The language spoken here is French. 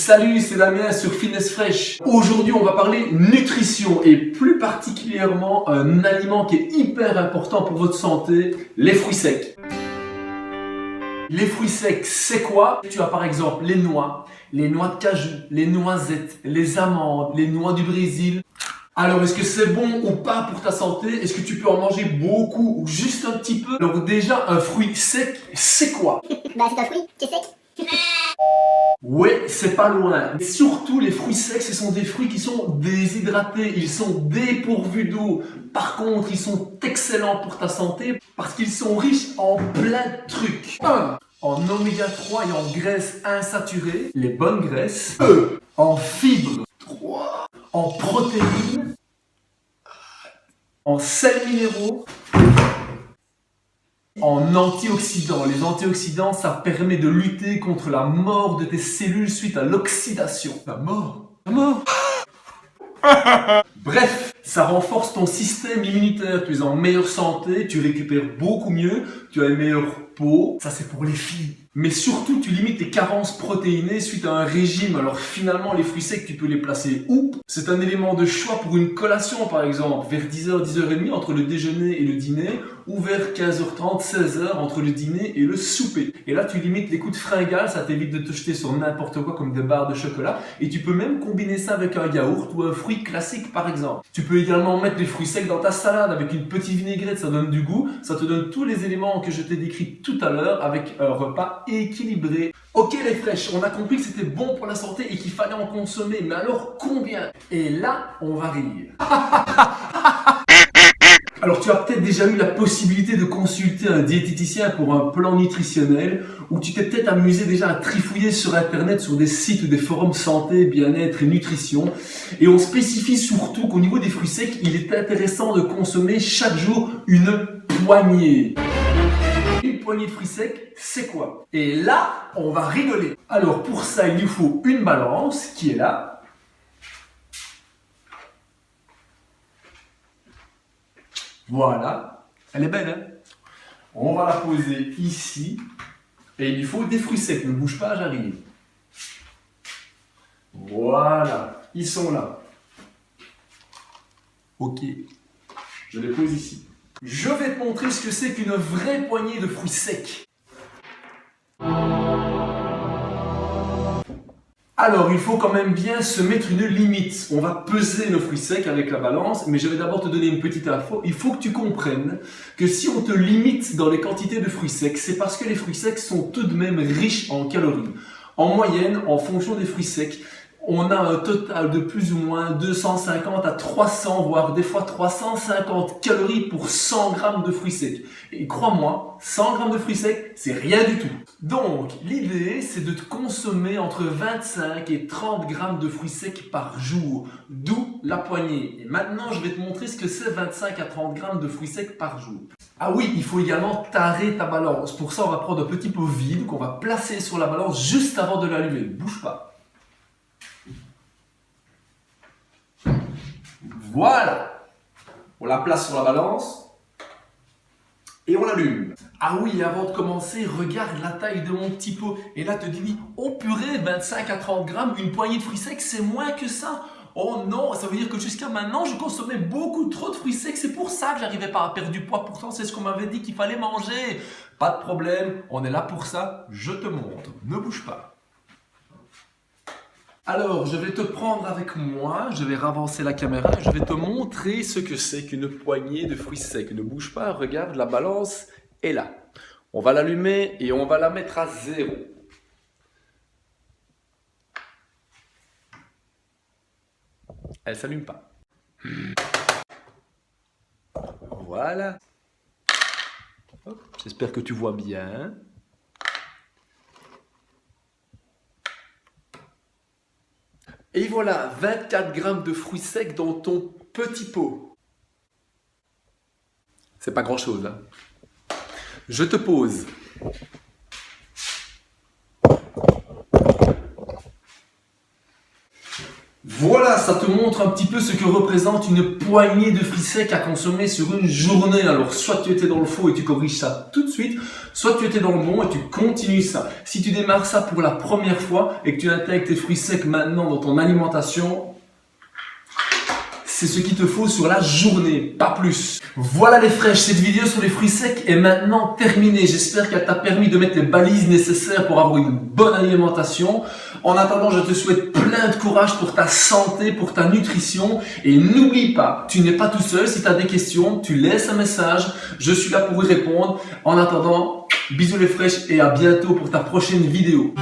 Salut, c'est Damien sur Fitness Fresh. Aujourd'hui, on va parler nutrition et plus particulièrement un aliment qui est hyper important pour votre santé, les fruits secs. Les fruits secs, c'est quoi? Tu as par exemple les noix de cajou, les noisettes, les amandes, les noix du Brésil. Alors, est-ce que c'est bon ou pas pour ta santé? Est-ce que tu peux en manger beaucoup ou juste un petit peu? Donc déjà, un fruit sec, c'est quoi? Bah c'est un fruit qui est sec. Ouais, c'est pas loin. Mais surtout, les fruits secs, ce sont des fruits qui sont déshydratés. Ils sont dépourvus d'eau. Par contre, ils sont excellents pour ta santé parce qu'ils sont riches en plein de trucs. 1. En oméga 3 et en graisses insaturées, les bonnes graisses. 2. En fibres. 3. En protéines. En sels minéraux. En antioxydants. Les antioxydants, ça permet de lutter contre la mort de tes cellules suite à l'oxydation. La mort? La mort? Bref, ça renforce ton système immunitaire. Tu es en meilleure santé, tu récupères beaucoup mieux, tu as une meilleure peau. Ça, c'est pour les filles. Mais surtout, tu limites tes carences protéinées suite à un régime. Alors finalement, les fruits secs, tu peux les placer où? C'est un élément de choix pour une collation, par exemple, vers 10h, 10h30 entre le déjeuner et le dîner, ou vers 15h30, 16h entre le dîner et le souper. Et là, tu limites les coups de fringale, ça t'évite de te jeter sur n'importe quoi comme des barres de chocolat. Et tu peux même combiner ça avec un yaourt ou un fruit classique, par exemple. Tu peux également mettre les fruits secs dans ta salade avec une petite vinaigrette, ça donne du goût. Ça te donne tous les éléments que je t'ai décrits tout à l'heure avec un repas équilibré. Ok les fraîches, on a compris que c'était bon pour la santé et qu'il fallait en consommer, mais alors combien? Et là, on va rire. Alors tu as peut-être déjà eu la possibilité de consulter un diététicien pour un plan nutritionnel, ou tu t'es peut-être amusé déjà à trifouiller sur internet sur des sites ou des forums santé, bien-être et nutrition. Et on spécifie surtout qu'au niveau des fruits secs, il est intéressant de consommer chaque jour une poignée. Une poignée de fruits secs, c'est quoi? Et là, on va rigoler. Alors pour ça, il nous faut une balance qui est là. Voilà. Elle est belle, hein? On va la poser ici. Et il lui faut des fruits secs. Ne bouge pas, j'arrive. Voilà. Ils sont là. Ok. Je les pose ici. Je vais te montrer ce que c'est qu'une vraie poignée de fruits secs. Alors, il faut quand même bien se mettre une limite. On va peser nos fruits secs avec la balance, mais je vais d'abord te donner une petite info. Il faut que tu comprennes que si on te limite dans les quantités de fruits secs, c'est parce que les fruits secs sont tout de même riches en calories. En moyenne, en fonction des fruits secs, on a un total de plus ou moins 250 à 300, voire des fois 350 calories pour 100 grammes de fruits secs. Et crois-moi, 100 grammes de fruits secs, c'est rien du tout. Donc, l'idée, c'est de te consommer entre 25 et 30 grammes de fruits secs par jour. D'où la poignée. Et maintenant, je vais te montrer ce que c'est 25 à 30 grammes de fruits secs par jour. Ah oui, il faut également tarer ta balance. Pour ça, on va prendre un petit pot vide qu'on va placer sur la balance juste avant de l'allumer. Bouge pas. Voilà, on la place sur la balance et on l'allume. Ah oui, avant de commencer, regarde la taille de mon petit pot. Et là, te dis, oh purée, 25 à 30 grammes, une poignée de fruits secs, c'est moins que ça. Oh non, ça veut dire que jusqu'à maintenant, je consommais beaucoup trop de fruits secs. C'est pour ça que j'arrivais pas à perdre du poids. Pourtant, c'est ce qu'on m'avait dit qu'il fallait manger. Pas de problème, on est là pour ça. Je te montre, ne bouge pas. Alors, je vais te prendre avec moi, je vais ravancer la caméra, je vais te montrer ce que c'est qu'une poignée de fruits secs. Ne bouge pas, regarde, la balance est là. On va l'allumer et on va la mettre à 0. Elle ne s'allume pas. Voilà. J'espère que tu vois bien. Et voilà, 24 grammes de fruits secs dans ton petit pot. C'est pas grand chose, hein. Je te pose. Voilà, Voilà, ça te montre un petit peu ce que représente une poignée de fruits secs à consommer sur une journée. Alors, soit tu étais dans le faux et tu corriges ça tout de suite, soit tu étais dans le bon et tu continues ça. Si tu démarres ça pour la première fois et que tu intègres tes fruits secs maintenant dans ton alimentation, c'est ce qu'il te faut sur la journée, pas plus. Voilà les fraîches, cette vidéo sur les fruits secs est maintenant terminée. J'espère qu'elle t'a permis de mettre les balises nécessaires pour avoir une bonne alimentation. En attendant, je te souhaite plein de courage pour ta santé, pour ta nutrition. Et n'oublie pas, tu n'es pas tout seul. Si tu as des questions, tu laisses un message. Je suis là pour y répondre. En attendant, bisous les fraîches et à bientôt pour ta prochaine vidéo.